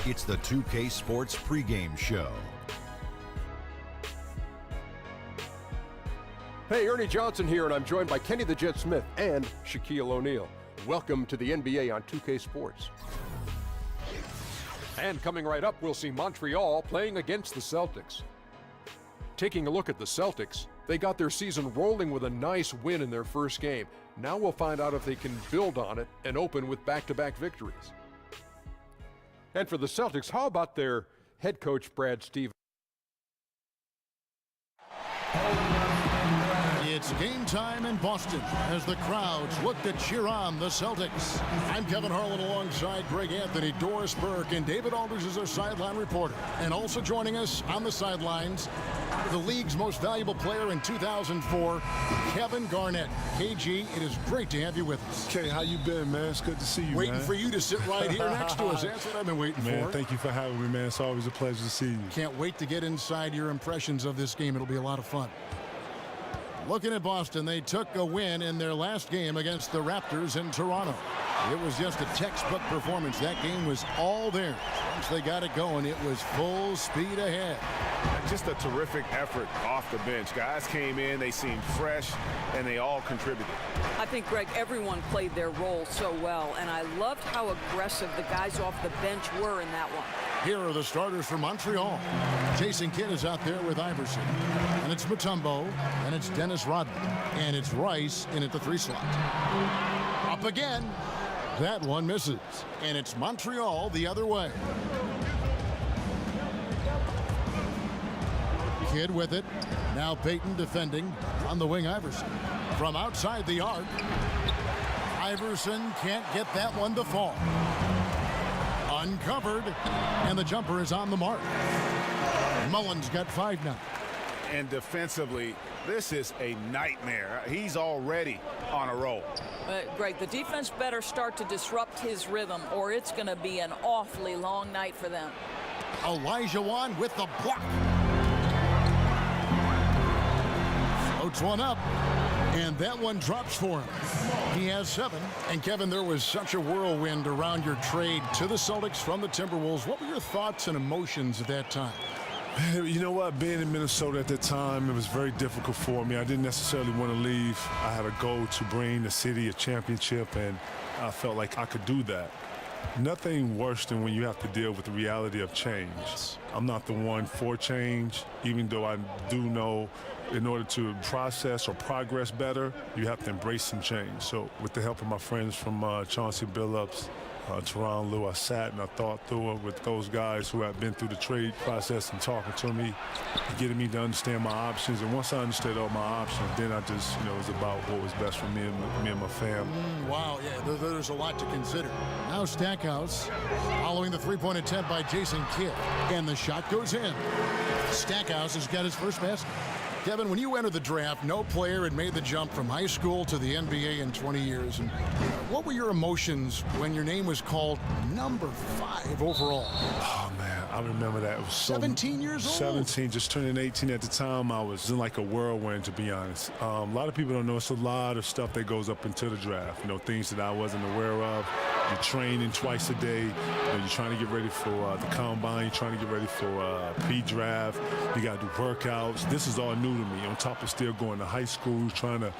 It's the 2K Sports pregame show. Hey, Ernie Johnson here, and I'm joined by Kenny the Jet Smith and Shaquille O'Neal. Welcome to the NBA on 2K Sports. And coming right up, we'll see Montreal playing against the Celtics. Taking a look at the Celtics, they got their season rolling with a nice win in their first game. Now we'll find out if they can build on it and open with back-to-back victories. And for the Celtics, how about their head coach, Brad Stevens? It's game time in Boston as the crowds look to cheer on the Celtics. I'm Kevin Harlan alongside Greg Anthony, Doris Burke, and David Aldridge is our sideline reporter. And also joining us on the sidelines, the league's most valuable player in 2004, Kevin Garnett. KG, it is great to have you with us. Okay, how you been, man? It's good to see you, Waiting for you to sit right here next to us. That's what I've been waiting for. Man, thank you for having me, man. It's always a pleasure to see you. Can't wait to get inside your impressions of this game. It'll be a lot of fun. Looking at Boston, they took a win in their last game against the Raptors in Toronto. It was just a textbook performance. That game was all there. Once they got it going, it was full speed ahead. Just a terrific effort off the bench. Guys came in, they seemed fresh, and they all contributed. I think, Greg, everyone played their role so well, and I loved how aggressive the guys off the bench were in that one. Here are the starters for Montreal. Jason Kidd is out there with Iverson. And it's Mutombo. And it's Dennis Rodman. And it's Rice in at the 3 slot. Up again. That one misses. And it's Montreal the other way. Kidd with it. Now Payton defending. On the wing, Iverson. From outside the arc. Iverson can't get that one to fall. Uncovered, and the jumper is on the mark. Mullen's got 5 now. And defensively, this is a nightmare. He's already on a roll. Greg, the defense better start to disrupt his rhythm, or it's going to be an awfully long night for them. Elijah Wan with the block. Floats one up, and that one drops for him. He has 7. And Kevin, there was such a whirlwind around your trade to the Celtics from the Timberwolves. What were your thoughts and emotions at that time? You know what? Being in Minnesota at that time, it was very difficult for me. I didn't necessarily want to leave. I had a goal to bring the city a championship, and I felt like I could do that. Nothing worse than when you have to deal with the reality of change. I'm not the one for change, even though I do know in order to process or progress better, you have to embrace some change. So with the help of my friends from Chauncey Billups, Teron Lue, I sat and I thought through it with those guys who have been through the trade process and talking to me, getting me to understand my options. And once I understood all my options, then I just, it was about what was best for me and my family. Wow, yeah, there's a lot to consider. Now Stackhouse following the three-point attempt by Jason Kidd. And the shot goes in. Stackhouse has got his first basket. Kevin, when you entered the draft, no player had made the jump from high school to the NBA in 20 years. And what were your emotions when your name was called number 5 overall? Oh, man, I remember that. It was 17 years old? 17, just turning 18 at the time. I was in like a whirlwind, to be honest. A lot of people don't know it's a lot of stuff that goes up into the draft, things that I wasn't aware of. You're training twice a day. You're trying to get ready for the combine. You're trying to get ready for pre-draft. You got to do workouts. This is all new to me. On top of still going to high school, trying to,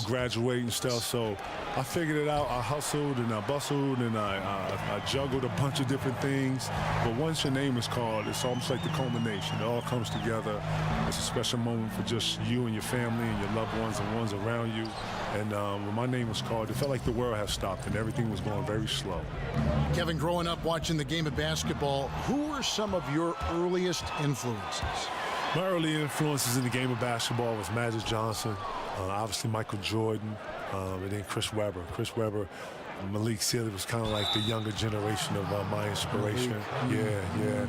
graduate and stuff. So I figured it out. I hustled and I bustled and I juggled a bunch of different things. But once your name is called, it's almost like the culmination. It all comes together. It's a special moment for just you and your family and your loved ones and ones around you. And when my name was called, it felt like the world had stopped and everything was going very slow. Kevin, growing up watching the game of basketball, who were some of your earliest influences? My early influences in the game of basketball was Magic Johnson, obviously Michael Jordan, and then Chris Webber. Chris Webber Malik Sealy was kind of like the younger generation of my inspiration. Yeah.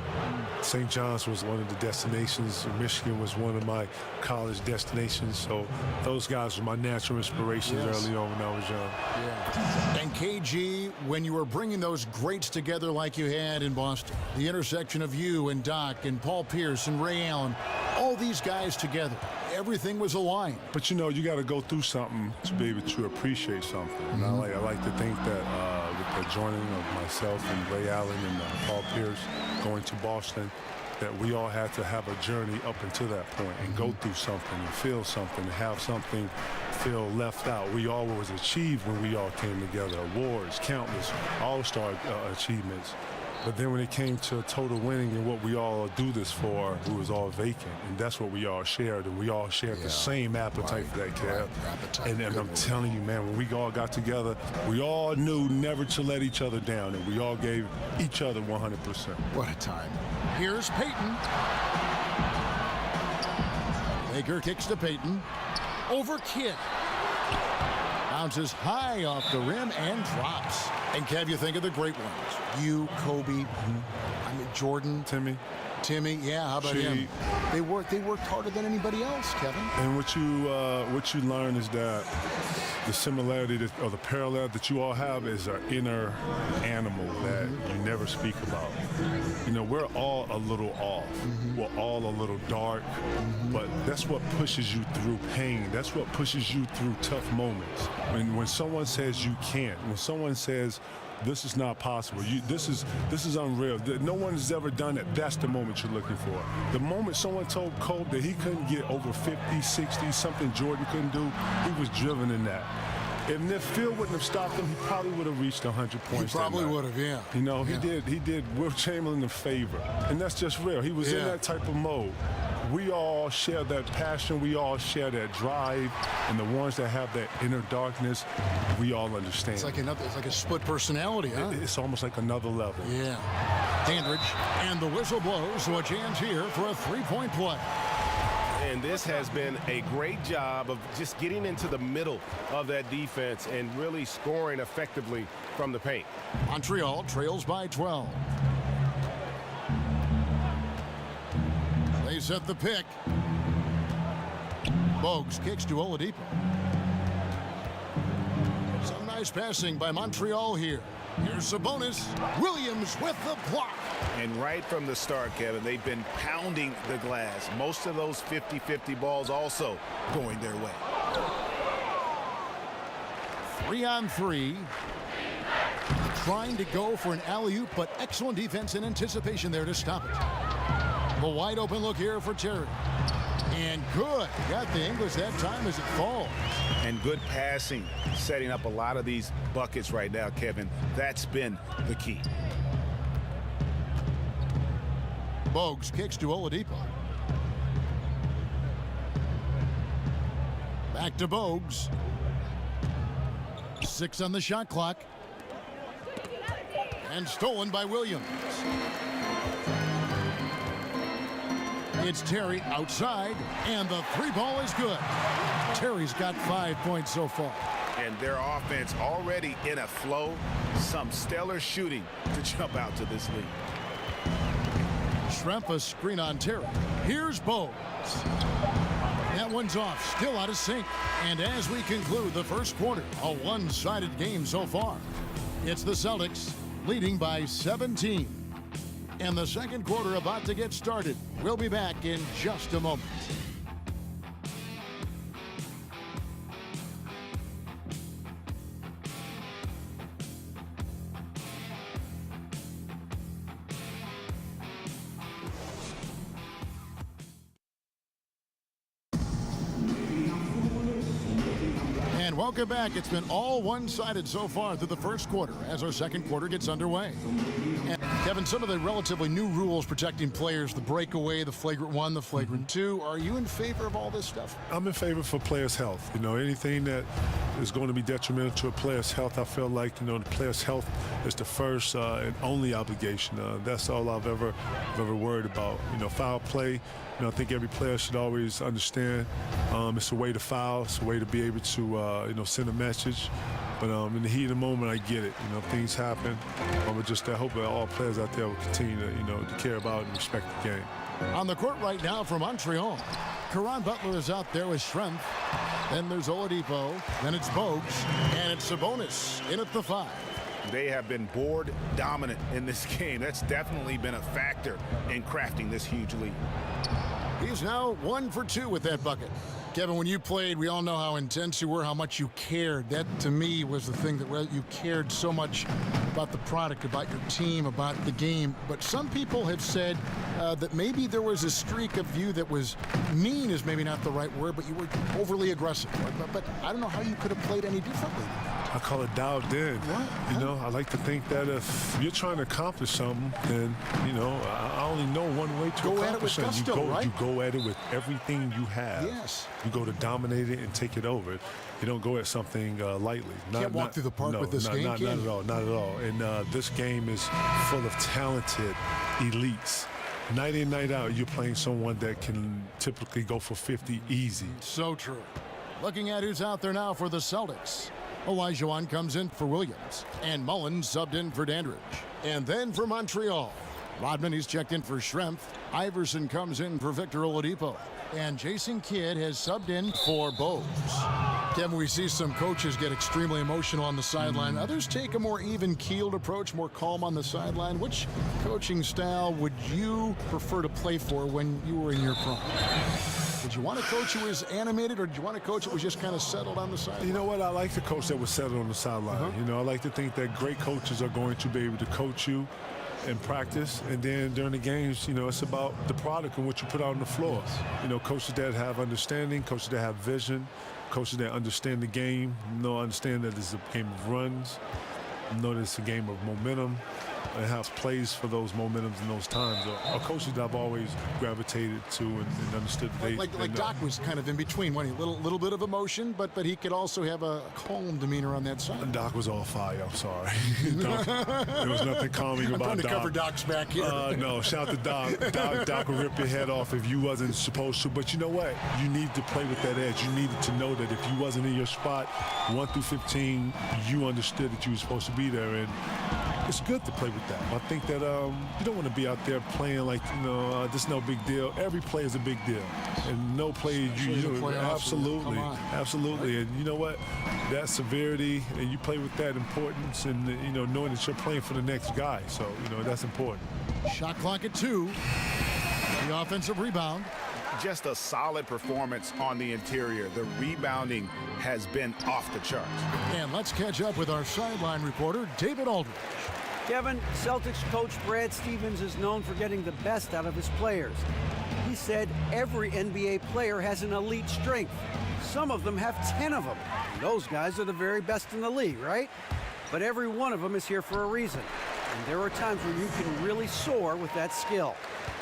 St. John's was one of the destinations. Michigan was one of my college destinations. So those guys were my natural inspirations early on when I was young. Yeah. And KG, when you were bringing those greats together like you had in Boston, the intersection of you and Doc and Paul Pierce and Ray Allen, all these guys together, everything was aligned. But you know, you got to go through something to be able to appreciate something. And I like to think that with the joining of myself and Ray Allen and Paul Pierce going to Boston, that we all had to have a journey up until that point and go through something and feel something and have something feel left out. We all was achieved when we all came together. Awards, countless all-star achievements. But then when it came to total winning and what we all do this for, it was all vacant. And that's what we all shared. And we all shared the same appetite for that, Kev. And I'm telling you, man, when we all got together, we all knew never to let each other down. And we all gave each other 100%. What a time. Here's Peyton. Baker kicks to Peyton. Over Kidd. Bounces high off the rim and drops. And Kev, you think of the great ones. You, Kobe, I mean Jordan, Timmy, yeah, how about him? They worked harder than anybody else, Kevin. And what you learn is that the similarity or the parallel that you all have is an inner animal that you never speak about. You know, we're all a little off. We're all a little dark, but that's what pushes you through pain. That's what pushes you through tough moments. When someone says you can't, when someone says this is not possible, this is unreal, no one has ever done it, that's the moment you're looking for. The moment someone told Kobe that he couldn't get over 50, 60, something Jordan couldn't do, he was driven in that. And if Phil wouldn't have stopped him, he probably would have reached 100 points. He probably would have, yeah. You know, he did Will Chamberlain a favor. And that's just real. He was in that type of mode. We all share that passion. We all share that drive. And the ones that have that inner darkness, we all understand. It's like a split personality, huh? It's almost like another level. Yeah. Dandridge, and the whistle blows, so a chance here for a three-point play. And this has been a great job of just getting into the middle of that defense and really scoring effectively from the paint. Montreal trails by 12. They set the pick. Bogues kicks to Oladipo. Some nice passing by Montreal here. Here's Sabonis. Williams with the block. And right from the start, Kevin, they've been pounding the glass. Most of those 50-50 balls also going their way. 3-on-3. Trying to go for an alley-oop, but excellent defense and anticipation there to stop it. The wide open look here for Terry. And good. Got the English that time as it falls. And good passing, setting up a lot of these buckets right now, Kevin. That's been the key. Bogues kicks to Oladipo. Back to Bogues. 6 on the shot clock. And stolen by Williams. It's Terry outside, and the three ball is good. Terry's got 5 points so far. And their offense already in a flow. Some stellar shooting to jump out to this lead. Schrempf a screen on Terry. Here's Bogues. That one's off, still out of sync. And as we conclude the first quarter, a one-sided game so far. It's the Celtics leading by 17. And the second quarter about to get started. We'll be back in just a moment. And welcome back. It's been all one-sided so far through the first quarter as our second quarter gets underway. And Kevin, some of the relatively new rules protecting players, the breakaway, the flagrant 1, the flagrant 2, are you in favor of all this stuff? I'm in favor for players' health. You know, anything that is going to be detrimental to a player's health, I feel like, you know, the player's health is the first and only obligation. That's all I've ever worried about. You know, foul play, you know, I think every player should always understand it's a way to foul. It's a way to be able to, you know, send a message. But in the heat of the moment, I get it. Things happen. But just I hope that all players out there will continue to, to care about and respect the game. On the court right now for Montreal, Caron Butler is out there with Schrempf. Then there's Oladipo. Then it's Bogues. And it's Sabonis in at the 5. They have been board dominant in this game. That's definitely been a factor in crafting this huge lead. He's now 1 for 2 with that bucket. Kevin, when you played, we all know how intense you were, how much you cared. That, to me, was the thing that you cared so much about the product, about your team, about the game. But some people have said that maybe there was a streak of you that was mean is maybe not the right word, but you were overly aggressive. But I don't know how you could have played any differently. I call it dialed in. What? I like to think that if you're trying to accomplish something, then, I only know one way to go at it with accomplish something. gusto, right? You go at it with everything you have. Yes. You go to dominate it and take it over. You don't go at something lightly. Can't walk through the park with this game, not at all. Not at all. And this game is full of talented elites. Night in, night out, you're playing someone that can typically go for 50 easy. So true. Looking at who's out there now for the Celtics. Olajuwon comes in for Williams. And Mullins subbed in for Dandridge. And then for Montreal, Rodman, he's checked in for Schrempf. Iverson comes in for Victor Oladipo. And Jason Kidd has subbed in for Bogues. Kevin, we see some coaches get extremely emotional on the sideline. Others take a more even-keeled approach, more calm on the sideline. Which coaching style would you prefer to play for when you were in your prime? Did you want a coach who was animated, or did you want a coach that was just kind of settled on the sideline? You know what? I like the coach that was settled on the sideline. I like to think that great coaches are going to be able to coach you in practice, and then during the games, it's about the product and what you put out on the floor. Coaches that have understanding, coaches that have vision, coaches that understand the game, understand that it's a game of runs, know that it's a game of momentum, and have plays for those momentums and those times are coaches that I've always gravitated to and understood. Like Doc was kind of in between, wasn't he? Little bit of emotion, but he could also have a calm demeanor on that side. Doc was all fire. I'm sorry. There was nothing calming about Doc. I'm trying to cover Doc's back here. No, shout to Doc. Doc will rip your head off if you wasn't supposed to. But you know what? You need to play with that edge. You needed to know that if you wasn't in your spot, 1 through 15, you understood that you were supposed to be there. And it's good to play with that. I think that you don't want to be out there playing like, this is no big deal. Every play is a big deal. And no play, absolutely. Absolutely. And you know what? That severity, and you play with that importance and, knowing that you're playing for the next guy. So, that's important. Shot clock at 2. The offensive rebound. Just a solid performance on the interior. The rebounding has been off the charts. And let's catch up with our sideline reporter, David Aldridge. Kevin, Celtics coach Brad Stevens is known for getting the best out of his players. He said every NBA player has an elite strength. Some of them have 10 of them. Those guys are the very best in the league, right? But every one of them is here for a reason. And there are times when you can really soar with that skill.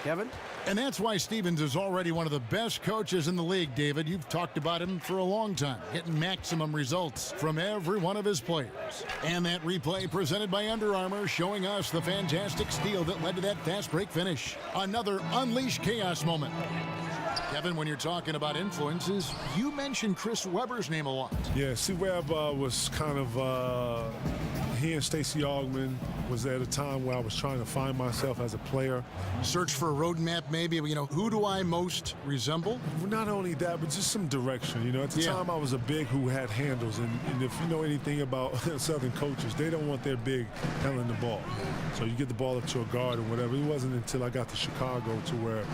Kevin? And that's why Stevens is already one of the best coaches in the league, David. You've talked about him for a long time, getting maximum results from every one of his players. And that replay presented by Under Armour showing us the fantastic steal that led to that fast break finish. Another Unleash Chaos moment. Kevin, when you're talking about influences, you mentioned Chris Webber's name a lot. Yeah, C-Web was kind of, he and Stacey Augmon was at a time where I was trying to find myself as a player. Search for a roadmap, maybe. Who do I most resemble? Not only that, but just some direction. At the time I was a big who had handles, and if you know anything about Southern coaches, they don't want their big handling the ball. So you get the ball up to a guard or whatever. It wasn't until I got to Chicago to where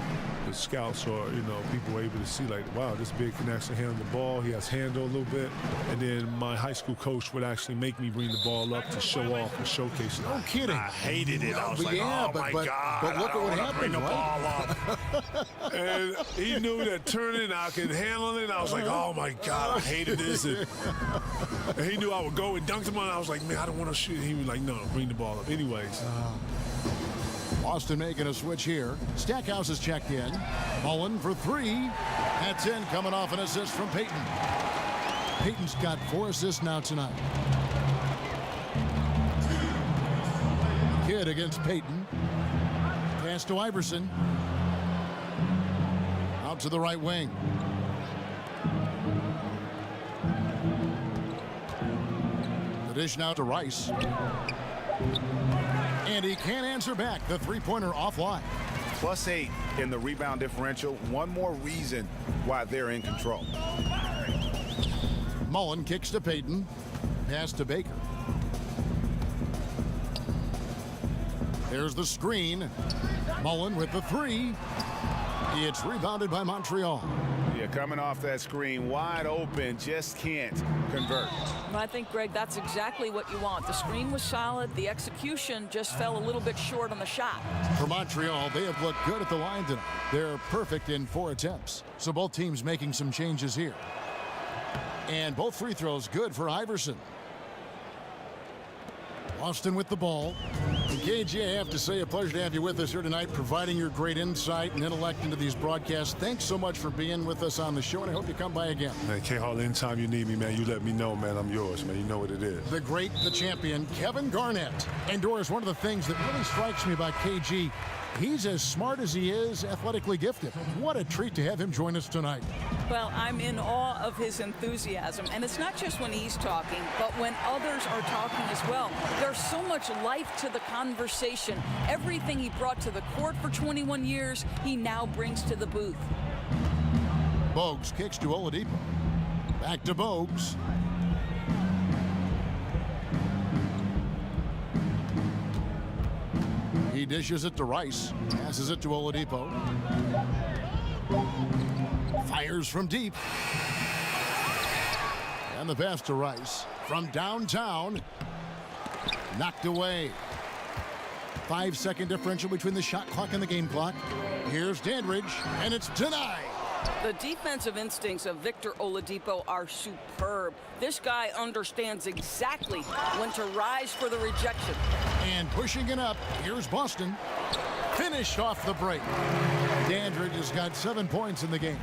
the scouts or people were able to see, like, wow, this big can actually handle the ball. He has handle a little bit. And then my high school coach would actually make me bring the ball up to show off and showcase it. No kidding. I hated it. I was like, oh my God. But look at what happened. Bring the ball up. And he knew that turning, I could handle it. I was like, oh my God, I hated this. And he knew I would go and dunk him on. I was like, man, I don't want to shoot. He was like, no, bring the ball up. Anyways. Boston making a switch here. Stackhouse is checked in. Mullen for 3. That's in, coming off an assist from Payton. Payton's got 4 assists now tonight. Kidd against Payton. Pass to Iverson. Out to the right wing. dish now to Rice. And he can't answer back. The three-pointer offline. +8 in the rebound differential. One more reason why they're in control. Mullen kicks to Payton. Pass to Baker. There's the screen. Mullen with the three. It's rebounded by Montreal. Yeah, coming off that screen, wide open, just can't convert. I think, Greg, that's exactly what you want. The screen was solid. The execution just fell a little bit short on the shot. For Montreal, they have looked good at the line tonight. They're perfect in 4 attempts. So both teams making some changes here. And both free throws good for Iverson. Boston with the ball. And KG, I have to say, a pleasure to have you with us here tonight, providing your great insight and intellect into these broadcasts. Thanks so much for being with us on the show, and I hope you come by again. Man, K-Hall, anytime you need me, man, you let me know, man. I'm yours, man. You know what it is. The great, the champion, Kevin Garnett. And Doris, one of the things that really strikes me about KG, he's as smart as he is athletically gifted. What a treat to have him join us tonight. Well, I'm in awe of his enthusiasm. And it's not just when he's talking, but when others are talking as well. There's so much life to the conversation. Everything he brought to the court for 21 years, he now brings to the booth. Bogues kicks to Oladipo. Back to Bogues. He dishes it to Rice. Passes it to Oladipo. Fires from deep. And the pass to Rice. From downtown. Knocked away. 5-second differential between the shot clock and the game clock. Here's Dandridge, and it's denied. The defensive instincts of Victor Oladipo are superb. This guy understands exactly when to rise for the rejection. And pushing it up, here's Boston. Finished off the break. Dandridge has got 7 points in the game.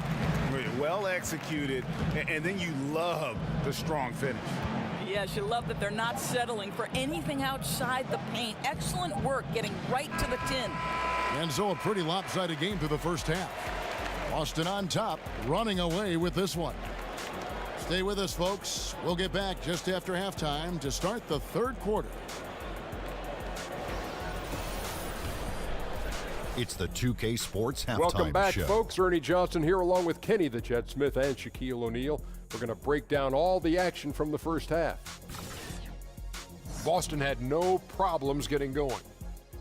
Well executed, and then you love the strong finish. Yes, you love that they're not settling for anything outside the paint. Excellent work getting right to the tin. And so a pretty lopsided game through the first half. Boston on top, running away with this one. Stay with us, folks. We'll get back just after halftime to start the third quarter. It's the 2K Sports Halftime Welcome back, Show. folks. Ernie Johnson here along with Kenny the Jet Smith and Shaquille O'Neal. We're going to break down all the action from the first half. Boston had no problems getting going.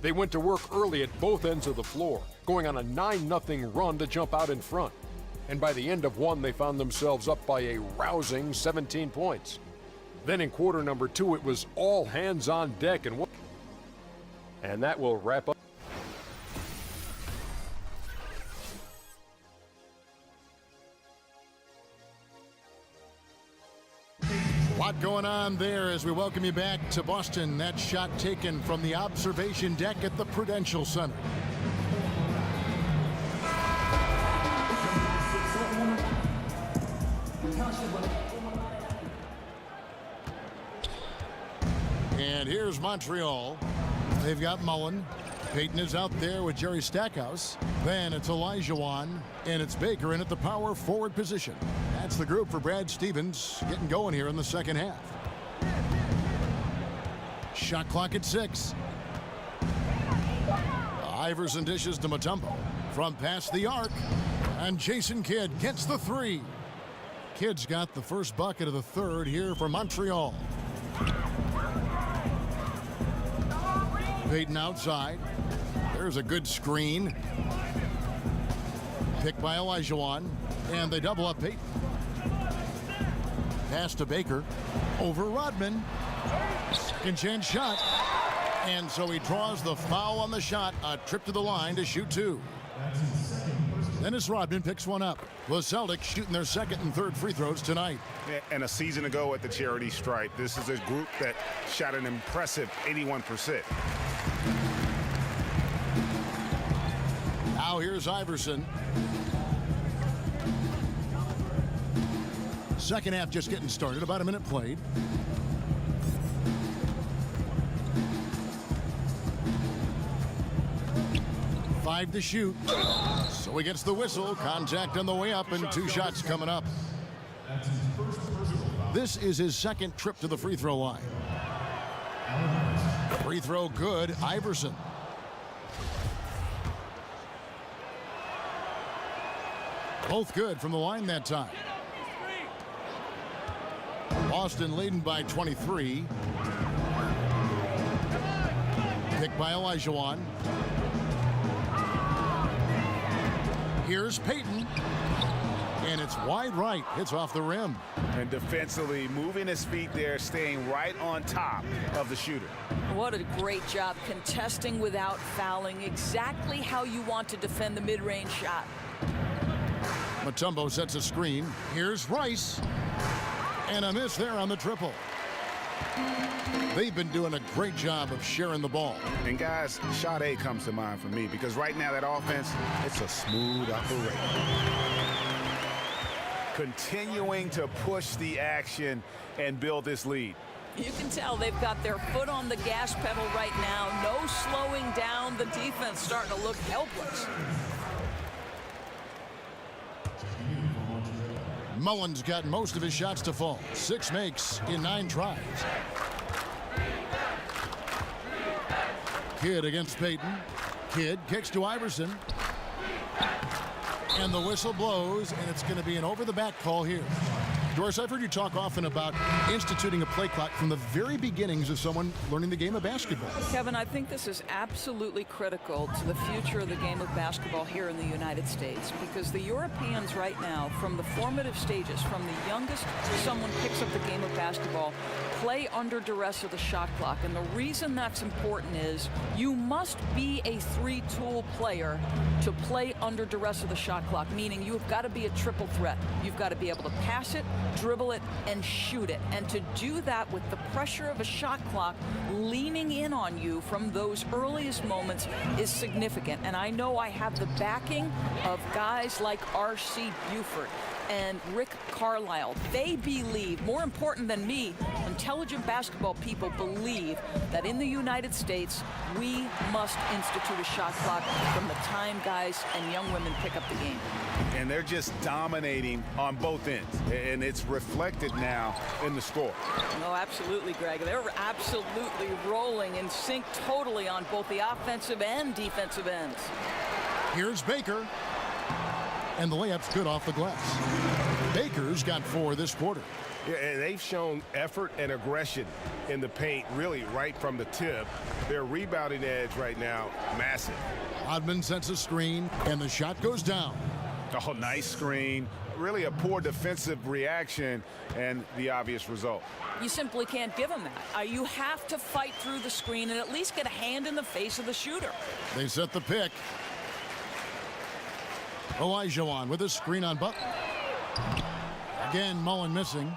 They went to work early at both ends of the floor, going on a 9-0 run to jump out in front. And by the end of one, they found themselves up by a rousing 17 points. Then in quarter number 2, it was all hands on deck. And that will wrap up. A lot going on there as we welcome you back to Boston. That shot taken from the observation deck at the Prudential Center. And here's Montreal. They've got Mullen. Payton is out there with Jerry Stackhouse. Then it's Olajuwon, and it's Baker in at the power forward position. That's the group for Brad Stevens getting going here in the second half. Shot clock at 6. Iverson dishes to Mutombo from past the arc, and Jason Kidd gets the 3. Kidd's got the first bucket of the third here for Montreal. Payton outside. There's a good screen. Picked by Olajuwon, and they double up Payton. Pass to Baker. Over Rodman. Second chance shot. And so he draws the foul on the shot. A trip to the line to shoot 2. Dennis Rodman picks one up. The Celtics shooting their second and third free throws tonight. And a season ago at the charity stripe, this is a group that shot an impressive 81%. Now here's Iverson. Second half just getting started. About a minute played. Five to shoot. So he gets the whistle. Contact on the way up and 2 shots coming up. This is his second trip to the free throw line. Free throw good, Iverson. Both good from the line that time. Boston leading by 23. Picked by Olajuwon. Here's Payton. And it's wide right. Hits off the rim. And defensively, moving his feet there, staying right on top of the shooter. What a great job contesting without fouling. Exactly how you want to defend the mid-range shot. Mutombo sets a screen. Here's Rice. And a miss there on the triple. They've been doing a great job of sharing the ball. And guys, shot A comes to mind for me because right now that offense, it's a smooth operation. Continuing to push the action and build this lead. You can tell they've got their foot on the gas pedal right now. No slowing down. The defense starting to look helpless. Mullen's got most of his shots to fall. 6 makes in 9 tries. Kidd against Payton. Kidd kicks to Iverson. And the whistle blows, and it's going to be an over-the-back call here. Doris, I've heard you talk often about instituting a play clock from the very beginnings of someone learning the game of basketball. Kevin, I think this is absolutely critical to the future of the game of basketball here in the United States, because the Europeans right now, from the formative stages, from the youngest someone picks up the game of basketball, play under duress of the shot clock. And the reason that's important is you must be a 3-tool player to play under duress of the shot clock, meaning you've got to be a triple threat. You've got to be able to pass it, dribble it, and shoot it. And to do that with the pressure of a shot clock leaning in on you from those earliest moments is significant. And I know I have the backing of guys like R.C. Buford and Rick Carlisle. They believe, more important than me, intelligent basketball people believe that in the United States, we must institute a shot clock from the time guys and young women pick up the game. And they're just dominating on both ends. And it's reflected now in the score. No, absolutely, Greg. They're absolutely rolling in sync totally on both the offensive and defensive ends. Here's Baker. And the layup's good off the glass. Baker's got 4 this quarter. Yeah, and they've shown effort and aggression in the paint, really right from the tip. Their rebounding edge right now, massive. Hodman sets a screen, and the shot goes down. Oh, nice screen. Really a poor defensive reaction, and the obvious result. You simply can't give them that. You have to fight through the screen and at least get a hand in the face of the shooter. They set the pick. Olajuwon with a screen on Butler. Again, Mullen missing.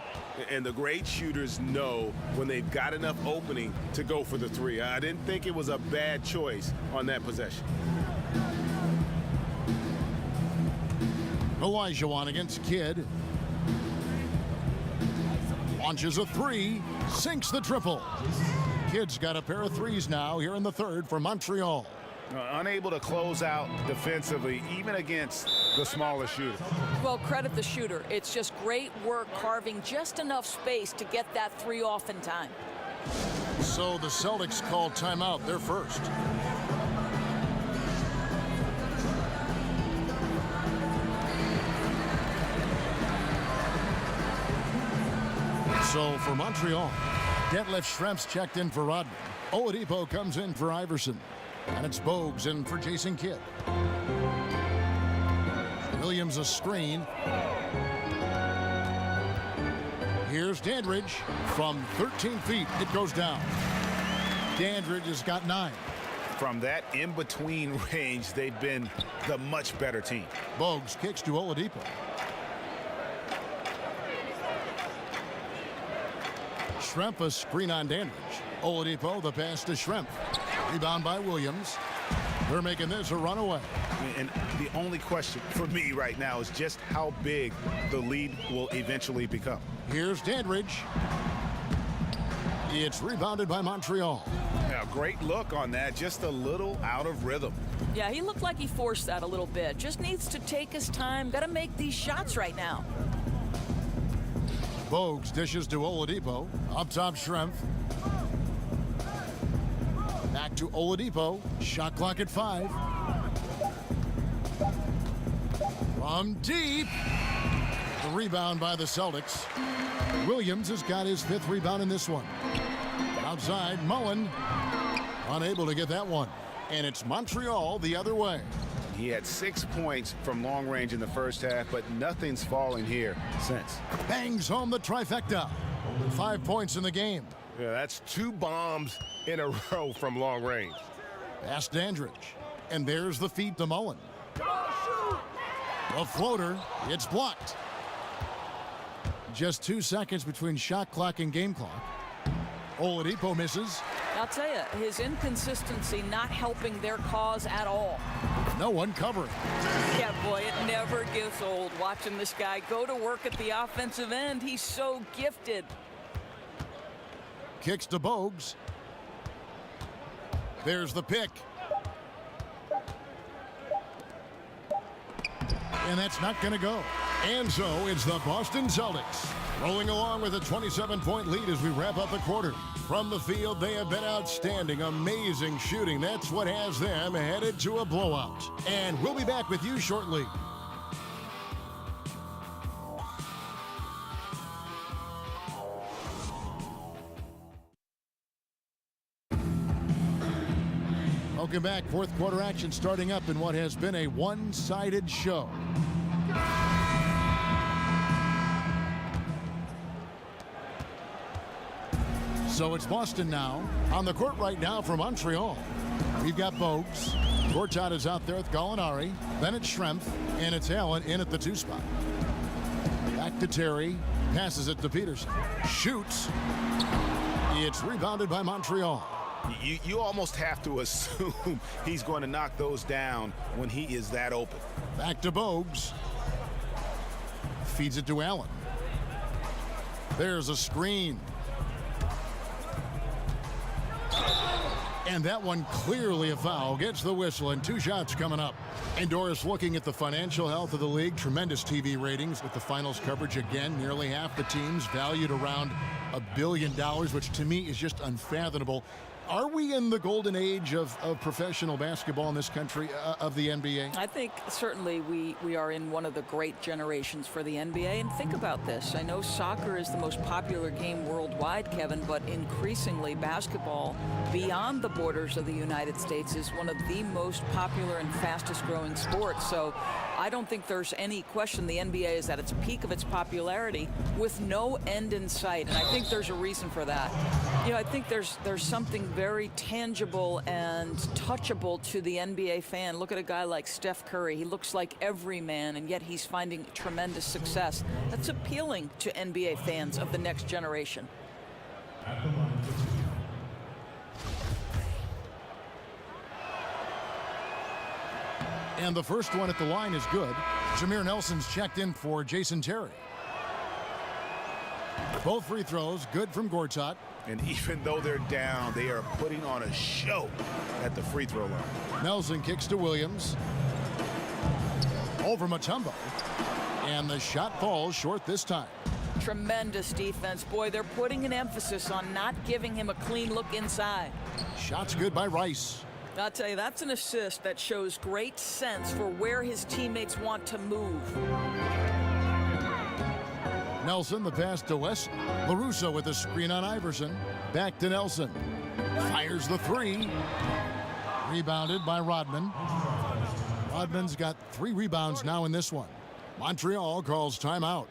And the great shooters know when they've got enough opening to go for the 3. I didn't think it was a bad choice on that possession. Olajuwon against Kidd. Launches a 3, sinks the triple. Kidd's got a pair of 3s now here in the 3rd for Montreal. Unable to close out defensively, even against the smaller shooter. Well, credit the shooter. It's just great work carving just enough space to get that 3 off in time. So the Celtics called timeout. They're first. So for Montreal, Detlef Schrempf's checked in for Rodman. Oladipo comes in for Iverson. And it's Bogues in for Jason Kidd. Williams a screen. Here's Dandridge from 13 feet. It goes down. Dandridge has got 9. From that in-between range, they've been the much better team. Bogues kicks to Oladipo. Schrempf a screen on Dandridge. Oladipo the pass to Schrempf. Rebound by Williams. They're making this a runaway. And the only question for me right now is just how big the lead will eventually become. Here's Dandridge. It's rebounded by Montreal. Yeah, great look on that, just a little out of rhythm. Yeah, he looked like he forced that a little bit. Just needs to take his time. Got to make these shots right now. Bogues dishes to Oladipo. Up top, Schrempf. Back to Oladipo. Shot clock at 5. From deep. The rebound by the Celtics. Williams has got his 5th rebound in this one. Outside, Mullen unable to get that one. And it's Montreal the other way. He had 6 points from long range in the first half, but nothing's falling here since. Bangs home the trifecta. 5 points in the game. Yeah, that's 2 bombs in a row from long range. Past Dandridge. And there's the feed to Mullen. The floater, it's blocked. Just 2 seconds between shot clock and game clock. Oladipo misses. I'll tell you, his inconsistency not helping their cause at all. No one covering. Yeah, boy, it never gets old watching this guy go to work at the offensive end. He's so gifted. Kicks to Bogues. There's the pick. And that's not going to go. And so it's the Boston Celtics rolling along with a 27-point lead as we wrap up the quarter. From the field, they have been outstanding. Amazing shooting. That's what has them headed to a blowout. And we'll be back with you shortly. Welcome back. 4th quarter action starting up in what has been a one-sided show. So it's Boston now. On the court right now for Montreal. We've got Bogues. Gortat is out there with Gallinari. Then it's Schrempf. And it's Allen in at the 2 spot. Back to Terry. Passes it to Peterson. Shoots. It's rebounded by Montreal. You almost have to assume he's going to knock those down when he is that open. Back to Bogues. Feeds it to Allen. There's a screen. And that one clearly a foul. Gets the whistle and 2 shots coming up. And Doris looking at the financial health of the league. Tremendous TV ratings with the finals coverage again. Nearly half the teams valued around $1 billion, which to me is just unfathomable. Are we in the golden age of professional basketball in this country, of the NBA? I think certainly we are in one of the great generations for the NBA. And think about this. I know soccer is the most popular game worldwide, Kevin, but increasingly basketball beyond the borders of the United States is one of the most popular and fastest growing sports. So I don't think there's any question the NBA is at its peak of its popularity with no end in sight. And I think there's a reason for that. You know, I think there's something very tangible and touchable to the NBA fan. Look at a guy like Steph Curry. He looks like every man, and yet he's finding tremendous success. That's appealing to NBA fans of the next generation. And the first one at the line is good. Jameer Nelson's checked in for Jason Terry. Both free throws good from Gortat. And even though they're down, they are putting on a show at the free throw line. Nelson kicks to Williams. Over Mutombo. And the shot falls short this time. Tremendous defense. Boy, they're putting an emphasis on not giving him a clean look inside. Shots good by Rice. I'll tell you, that's an assist that shows great sense for where his teammates want to move. Nelson, the pass to West. LaRusso with a screen on Iverson. Back to Nelson. Fires the 3. Rebounded by Rodman. Rodman's got 3 rebounds now in this one. Montreal calls timeout.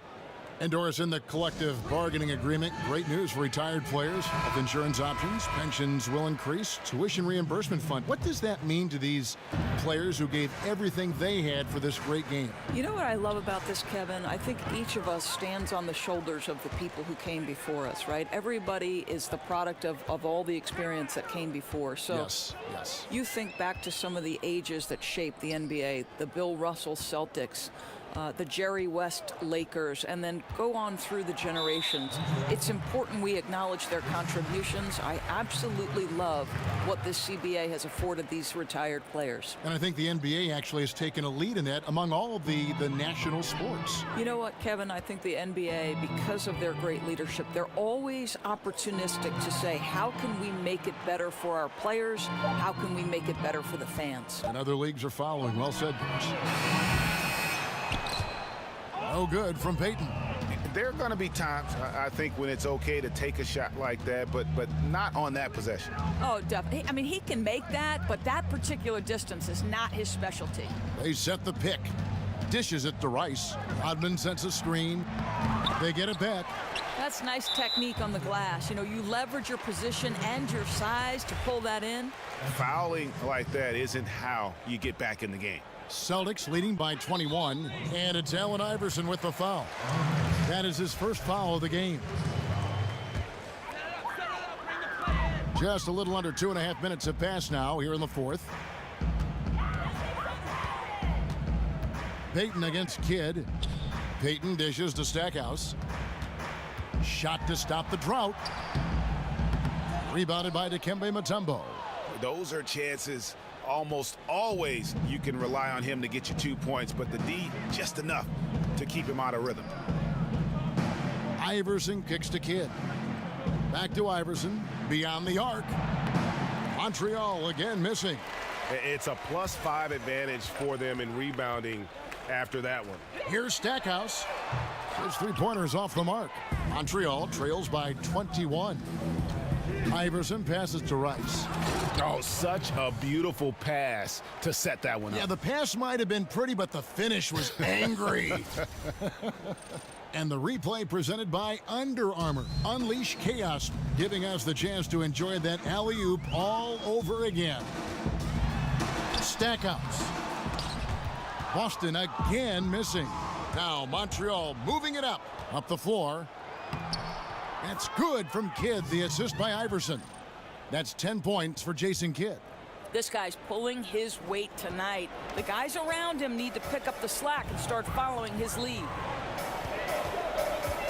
And Doris, in the collective bargaining agreement, great news for retired players. Health insurance options, pensions will increase, tuition reimbursement fund. What does that mean to these players who gave everything they had for this great game? You know what I love about this, Kevin? I think each of us stands on the shoulders of the people who came before us, right? Everybody is the product of all the experience that came before. So yes. You think back to some of the ages that shaped the NBA, the Bill Russell Celtics, the Jerry West Lakers, and then go on through the generations. It's important we acknowledge their contributions. I absolutely love what this CBA has afforded these retired players. And I think the NBA actually has taken a lead in that among all of the national sports. You know what, Kevin? I think the NBA, because of their great leadership, they're always opportunistic to say, how can we make it better for our players? How can we make it better for the fans? And other leagues are following. Well said, Bruce. No good from Peyton. There are going to be times, I think, when it's okay to take a shot like that, but not on that possession. Oh, definitely. I mean, he can make that, but that particular distance is not his specialty. They set the pick. Dishes it to Rice. Rodman sends a screen. They get it back. That's nice technique on the glass. You know, you leverage your position and your size to pull that in. Fouling like that isn't how you get back in the game. Celtics leading by 21, and it's Allen Iverson with the foul. That is his first foul of the game. Just a little under 2.5 minutes have passed now here in the fourth. Peyton against Kidd. Peyton dishes to Stackhouse. Shot to stop the drought. Rebounded by Dikembe Mutombo. Those are chances almost always you can rely on him to get you 2 points, but the D just enough to keep him out of rhythm. Iverson kicks to Kidd. Back to Iverson. Beyond the arc. Montreal again missing. It's a +5 advantage for them in rebounding after that one. Here's Stackhouse. His three-pointers off the mark. Montreal trails by 21. Iverson passes to Rice. Oh, such a beautiful pass to set that one up. Yeah, the pass might have been pretty, but the finish was angry. And the replay presented by Under Armour. Unleash chaos, giving us the chance to enjoy that alley-oop all over again. Stackhouse. Boston again missing. Now Montreal moving it up the floor. That's good from Kidd, the assist by Iverson. That's 10 points for Jason Kidd. This guy's pulling his weight tonight. The guys around him need to pick up the slack and start following his lead.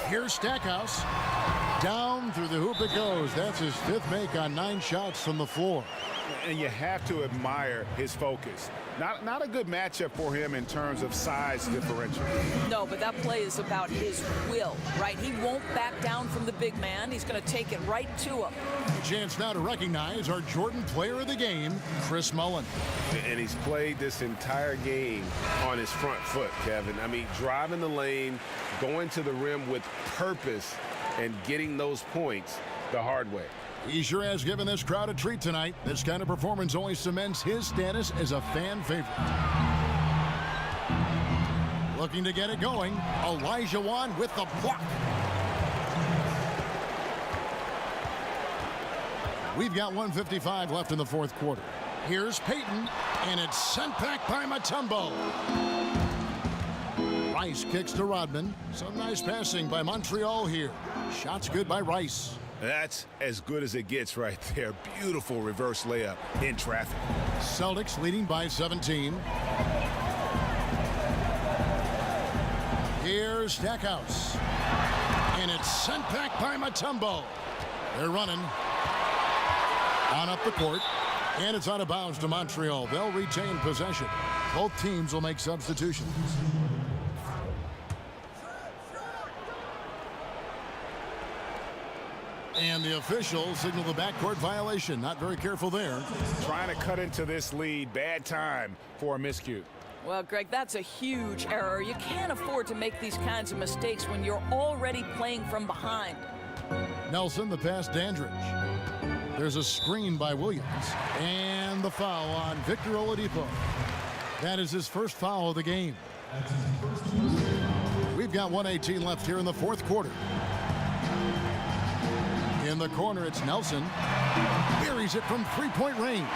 Here's Stackhouse. Down through the hoop it goes. That's his 5th make on 9 shots from the floor. And you have to admire his focus. Not a good matchup for him in terms of size differential. No, but that play is about his will, right? He won't back down from the big man. He's going to take it right to him. A chance now to recognize our Jordan player of the game, Chris Mullin. And he's played this entire game on his front foot, Kevin. I mean, driving the lane, going to the rim with purpose, and getting those points the hard way. He sure has given this crowd a treat tonight. This kind of performance only cements his status as a fan favorite. Looking to get it going. Elijah Wan with the block. We've got 1:55 left in the fourth quarter. Here's Peyton, and it's sent back by Mutombo. Rice kicks to Rodman. Some nice passing by Montreal here. Shots good by Rice. That's as good as it gets right there. Beautiful reverse layup in traffic. Celtics leading by 17. Here's Stackhouse. And it's sent back by Mutombo. They're running on up the court. And it's out of bounds to Montreal. They'll retain possession. Both teams will make substitutions. And the officials signal the backcourt violation. Not very careful there. Trying to cut into this lead. Bad time for a miscue. Well, Greg, that's a huge error. You can't afford to make these kinds of mistakes when you're already playing from behind. Nelson, the pass, Dandridge. There's a screen by Williams. And the foul on Victor Oladipo. That is his first foul of the game. We've got 1:18 left here in the fourth quarter. In the corner, it's Nelson. Buries it from three-point range.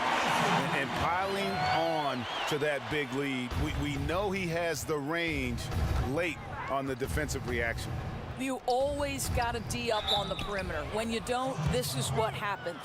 And piling on to that big lead. We know he has the range late on the defensive reaction. You always got to D up on the perimeter. When you don't, this is what happens.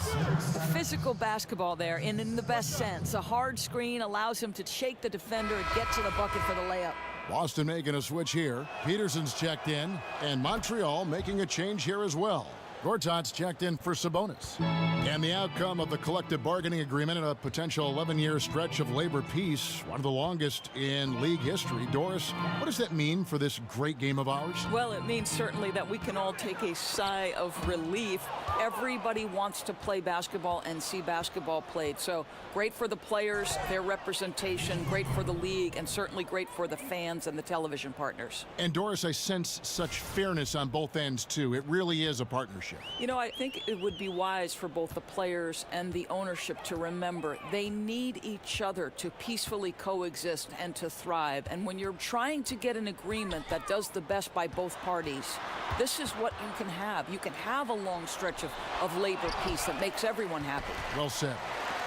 Physical basketball there, and in the best sense. A hard screen allows him to shake the defender and get to the bucket for the layup. Boston making a switch here. Peterson's checked in, and Montreal making a change here as well. Gortat's checked in for Sabonis. And the outcome of the collective bargaining agreement and a potential 11-year stretch of labor peace, one of the longest in league history. Doris, what does that mean for this great game of ours? Well, it means certainly that we can all take a sigh of relief. Everybody wants to play basketball and see basketball played. So great for the players, their representation, great for the league, and certainly great for the fans and the television partners. And Doris, I sense such fairness on both ends, too. It really is a partnership. You know, I think it would be wise for both the players and the ownership to remember they need each other to peacefully coexist and to thrive. And when you're trying to get an agreement that does the best by both parties, this is what you can have. You can have a long stretch of labor peace that makes everyone happy. Well said.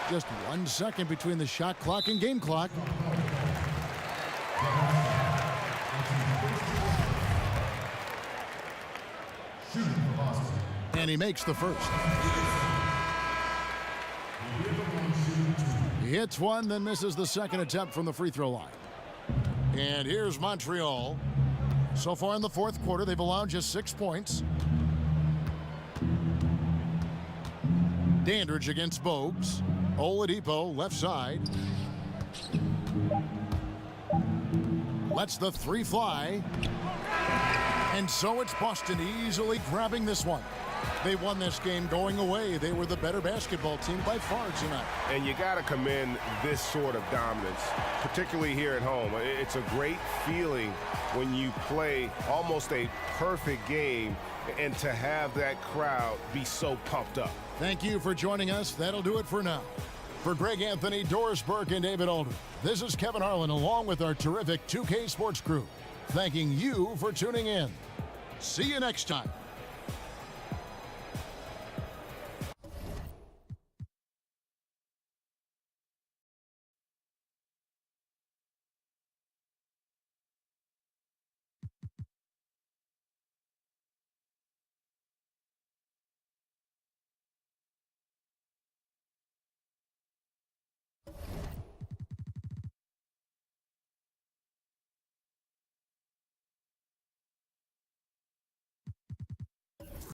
Just 1 second between the shot clock and game clock. And he makes the first. He hits one, then misses the second attempt from the free throw line. And here's Montreal. So far in the fourth quarter, they've allowed just 6 points. Dandridge against Bogues. Oladipo left side. Lets the three fly. And so it's Boston easily grabbing this one. They won this game going away. They were the better basketball team by far tonight. And you got to commend this sort of dominance, particularly here at home. It's a great feeling when you play almost a perfect game and to have that crowd be so pumped up. Thank you for joining us. That'll do it for now. For Greg Anthony, Doris Burke, and David Alder, this is Kevin Harlan along with our terrific 2K Sports crew, thanking you for tuning in. See you next time.